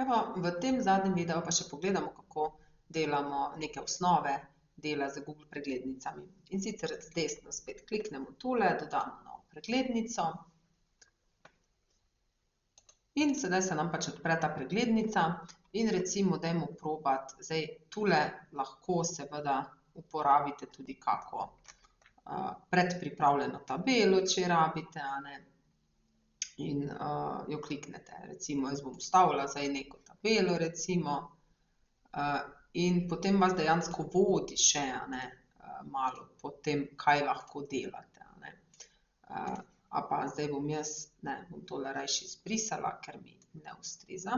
Evo, v tem zadnjem videu pa še pogledamo, kako delamo neke osnove dela z Google preglednicami. In sicer z desno spet kliknemo tule, dodamo novo preglednico. In sedaj se nam pač odpre ta preglednica in recimo dajmo probati, zdaj tule lahko seveda uporabite tudi kako predpripravljeno tabelo, če rabite, a ne. In jo kliknete, recimo jaz bom vstavila zdaj neko tabelo, recimo, in potem vas dejansko vodi še, a ne, malo po tem, kaj lahko delate, a ne. A pa zdaj bom jaz, ne, bom tole rajši izbrisala, ker mi ne ustreza.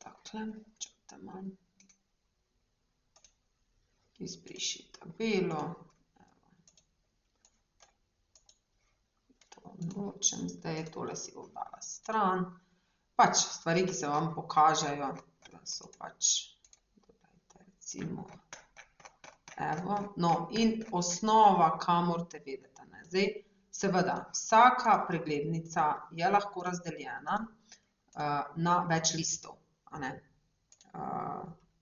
Takle, čakajte malo. Izbriši tabelo. Nočem zdaj, tole si bom dala stran. Pač stvari, ki se vam pokažejo, da so pač, dodajte recimo, evo, no, in osnova, kamor te vedete, ne. Zdaj, seveda, vsaka preglednica je lahko razdeljena na več listov, a ne.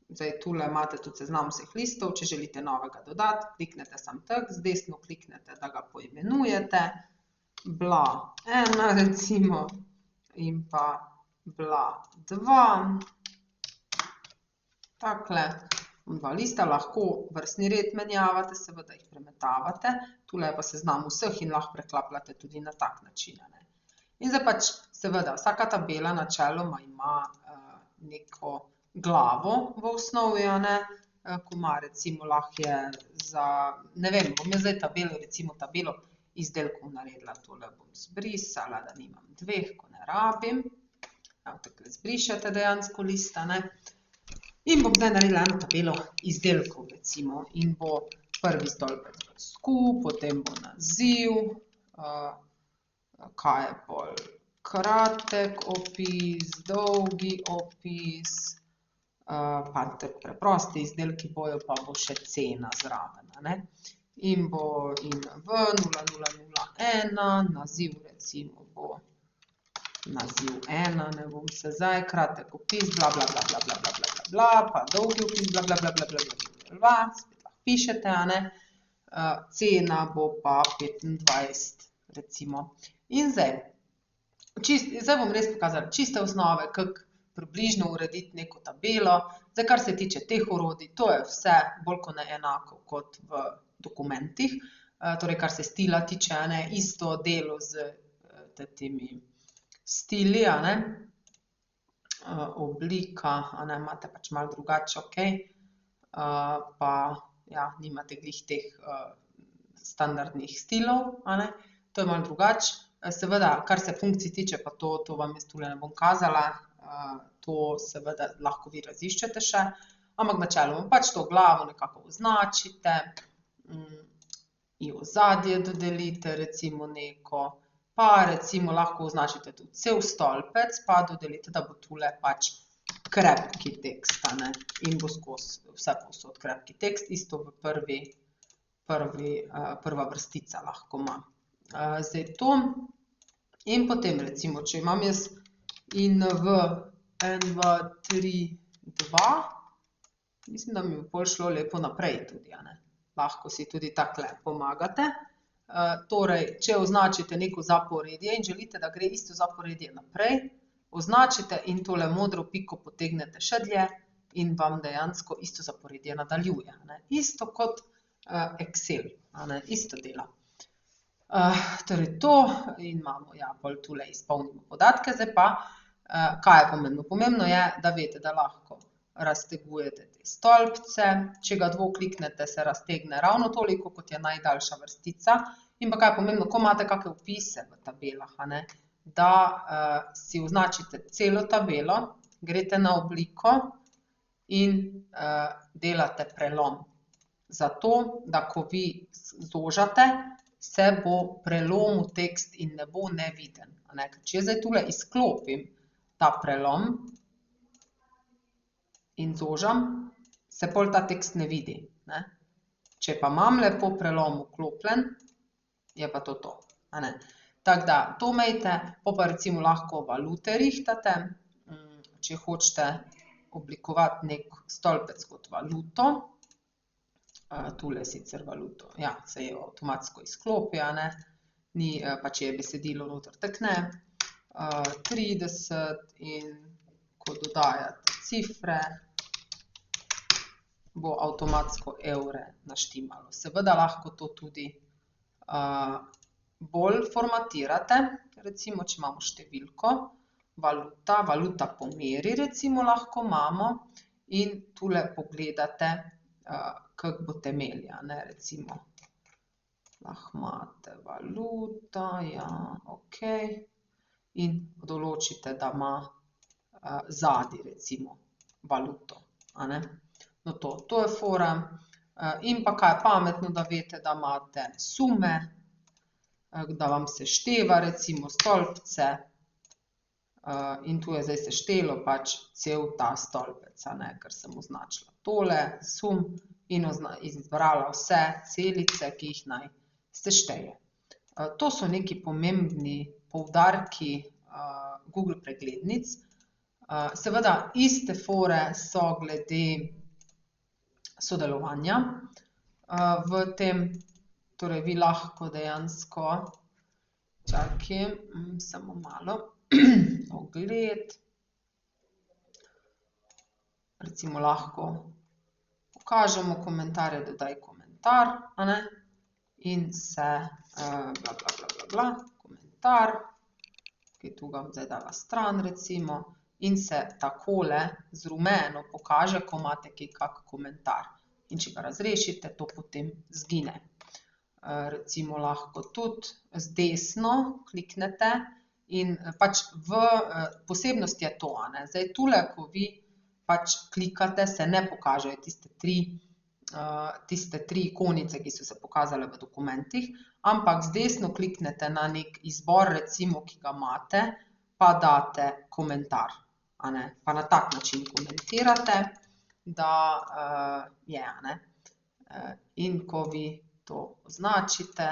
Zdaj, tule imate tudi seznam vseh listov, če želite novega dodati, kliknete samo z desno kliknete, da ga poimenujete. Bla 1 recimo in pa bla 2. Takle, dva lista, lahko vrstni red menjavate, seveda jih premetavate. Tule je pa seznam vseh in lahko preklapljate tudi na tak način, a ne. In zdaj pač, seveda, vsaka tabela načeloma ima neko glavo v osnovi, a ne, ko ima recimo lahko je za, ne vem, bom jaz zdaj tabelo, recimo tabelo izdelkov naredila, tole bom zbrisala, da nimam dveh, ko ne rabim. Evo, takole zbrišete dejansko list, a ne. In bom zdaj naredila eno tabelo izdelkov, recimo, in bo prvi stolpec skup, potem bo naziv, kaj je pol kratek opis, dolgi opis, pa tako preprosti izdelki bojo, pa bo še cena zraven, a ne. In bo INV 0001, naziv recimo bo naziv 1, ne bom se zdaj, kratek opis, bla, bla, bla, bla, bla, bla, bla, bla, bla, pa dolgi opis, bla, bla, bla, bla, bla, bla, bla, bla, spet lahko pišete, a ne. Cena bo pa 25, recimo. In zdaj, zdaj bom res pokazala čiste osnove, kako približno urediti neko tabelo. Zdaj, kar se tiče teh orodij, to je vse bolj kot ne enako kot v dokumentih. Torej, kar se stila tiče, a ne, isto delo z temi stili, a ne. Oblika, a ne, imate pač malo drugače, okej. Pa, ja, nimate glih teh standardnih stilov, a ne. To je malo drugače. Seveda, kar se funkcij tiče, pa to vam jaz tule ne bom kazala. To seveda lahko vi raziščete še. Ampak načeloma pač to glavo nekako označite. In ozadje dodelite recimo neko. Pa recimo lahko označite tudi cel stolpec, pa dodelite, da bo tule pač krepki tekst, a ne. In bo skozi vsepovsod krepki tekst, isto v prva vrstica lahko ima. Zdaj to. In potem recimo, če imam jaz INV 1, 2, 3, 2, mislim, da mi bo pol šlo lepo naprej tudi, a ne. Lahko si tudi takle pomagate. Torej, če označite neko zaporedje in želite, da gre isto zaporedje naprej, označite in tole modro piko potegnete še dlje in vam dejansko isto zaporedje nadaljuje, a ne. Isto kot Excel, a ne, isto dela. Torej to in imamo, ja, pol tule izpolnimo podatke, zdaj pa, kaj je pomembno? Pomembno je, da veste, da lahko raztegujete te stolpce, če ga dvokliknete, se raztegne ravno toliko, kot je najdaljša vrstica. In pa kaj je pomembno, ko imate kake vpise v tabelah, a ne, da si označite celo tabelo, greste na obliko in delate prelom. Zato, da ko vi zožate, se bo prelomil tekst in ne bo neviden, a ne. Če zdaj tule izklopim ta prelom in zožam, se pol ta tekst ne vidi, ne. Če pa imam lepo prelom vklopljen, je pa to, a ne. Tako da, to imejte, pa recimo lahko valute rihtate, če hočete oblikovati nek stolpec kot valuto. Tule sicer valuto, ja, se je avtomatsko izklopi, a ne, ni, pa če je besedilo noter tekne. 30 in ko dodajate cifre, bo avtomatsko evre naštimalo. Seveda lahko to tudi bolj formatirate, recimo, če imamo številko, valuta po meri, recimo, lahko imamo in tule pogledate, kako boste imeli, a ne, recimo, lahko imate valuta, ja, okej, in določite, da ima zadaj, recimo, valuto, a ne. No, to je fora. In pa kaj je pametno, da veste, da imate sume, da vam sešteva, recimo, stolpce, in tu je zdaj seštelo pač cel ta stolpec, a ne, ker sem označila tole, sum, in izbrala vse celice, ki jih naj sešteje. To so neki pomembni poudarki Google preglednic. Seveda, iste fore so glede sodelovanja v tem, torej vi lahko dejansko, čakaj, samo malo, ogled, recimo lahko pokažemo komentarje, dodaj komentar, a ne, in se bla, bla, bla, bla, bla, komentar, ki tu ga bom zdaj dala stran, recimo, in se takole z rumeno pokaže, ko imate kak komentar. In če ga razrešite, to potem izgine. Recimo lahko tudi z desno kliknete in pač posebnost je to, a ne. Zdaj tule, ko vi pač klikate, se ne pokažejo tiste tri ikonice, ki so se pokazale v dokumentih, ampak z desno kliknete na nek izbor, recimo, ki ga imate, pa date komentar, a ne, pa na tak način komentirate, da je, a ne. In ko vi to označite,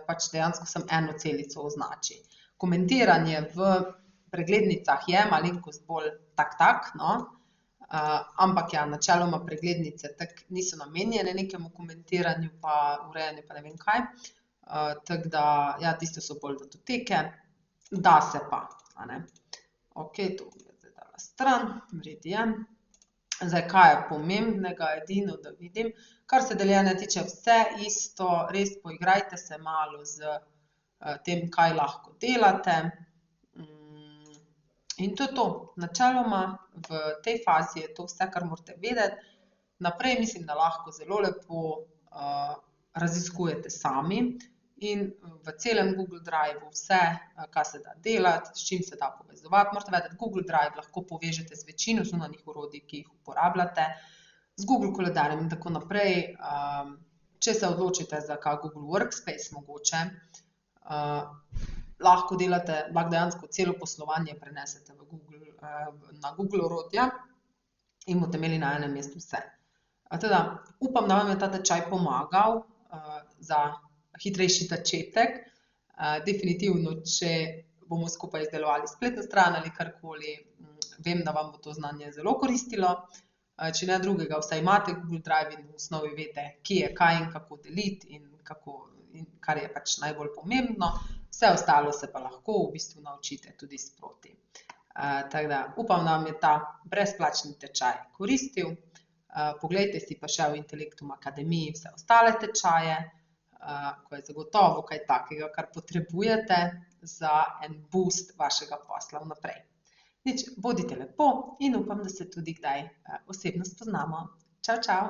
pač dejansko sem eno celico označi. Komentiranje v preglednicah je malenkost bolj tak, no, ampak ja, načeloma preglednice tako niso namenjene nekemu komentiranju pa urejanju pa ne vem kaj. Tako da, ja, tiste so bolj datoteke, da se pa, a ne. Okej, to bom zdaj dala stran, v redu je. Zdaj, kaj je pomembnega, edino, da vidim, kar se deljenja tiče, vse isto, res poigrajte se malo s tem, kaj lahko delate. In to je to. Načeloma v tej fazi je to vse, kar morate vedeti. Naprej mislim, da lahko zelo lepo raziskujete sami in v celem Google Driveu vse, kar se da delati, s čim se da povezovati. Morate vedeti, Google Drive lahko povežete z večino zunanjih orodij, ki jih uporabljate, z Google koledarjem in tako naprej. Če se odločite za kak Google Workspace mogoče, lahko dejansko celo poslovanje prenesete na Google orodja in boste imeli na enem mestu vse. Teda, upam, da vam je ta tečaj pomagal za hitrejši začetek. Definitivno, če bomo skupaj izdelovali spletno stran ali karkoli, vem, da vam bo to znanje zelo koristilo. Če ne drugega, vsaj imate Google Drive in v osnovi veste, kje je kaj in kako deliti in kar je pač najbolj pomembno. Vse ostalo se pa lahko v bistvu naučite tudi sproti. Tako da, upam, da vam je ta brezplačni tečaj koristil. Poglejte si pa še v Intelektum akademiji vse ostale tečaje, ko je zagotovo kaj takega, kar potrebujete za en boost vašega posla vnaprej. Nič, bodite lepo in upam, da se tudi kdaj osebno spoznamo. Čau, čau!